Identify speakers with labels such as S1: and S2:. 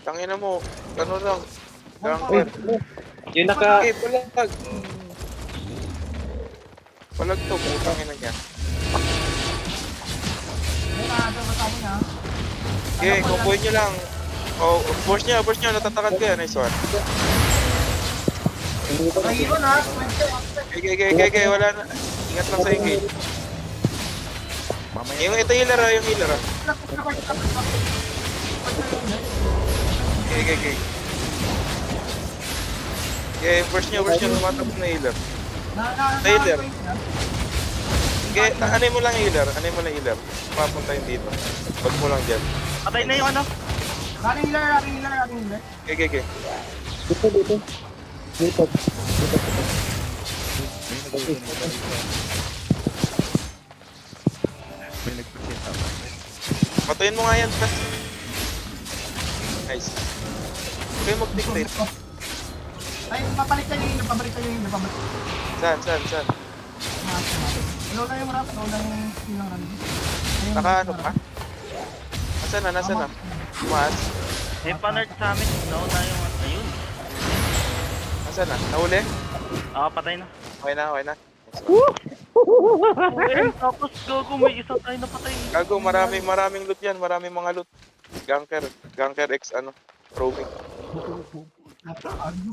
S1: Tangina mo. Ano lang.
S2: Uy,
S1: Ganker.
S2: yung naka...
S1: Okay, palag. Palag to, putang ina niya. Okay, comboy nyo lang. Oh, push nyo, natatakad kayo. Nice one.
S3: Nahihiro na.
S1: Okay, wala na. Ingat lang sa engage. Yung ito healer ah, yung healer ah. Okay. Okay, push nyo, tumatapos na healer. Healer. Okay, anay mo lang healer. Papunta yun dito. Wag mo lang dyan.
S4: Patay na yung ano.
S3: Running healer.
S1: Okay.
S2: Dito.
S1: Patayin mo nga yan, tas. Nice. Okay, mag-dictate.
S3: Ay, pabalik tayo yung pabalik.
S1: Saan?
S3: Low na yung rap, low na yung silang run.
S1: Naka ano pa? Nasaan na? Mas.
S4: May panerd sa amin. Nauna yung ano. Ayun.
S1: Nasaan na? Nahuli?
S4: Patay na.
S1: Okay na.
S4: Tapos gago, may isang tayo na patay.
S1: Gago, maraming loot yan. Maraming mga loot. Ganker X roaming.
S3: Napakaano.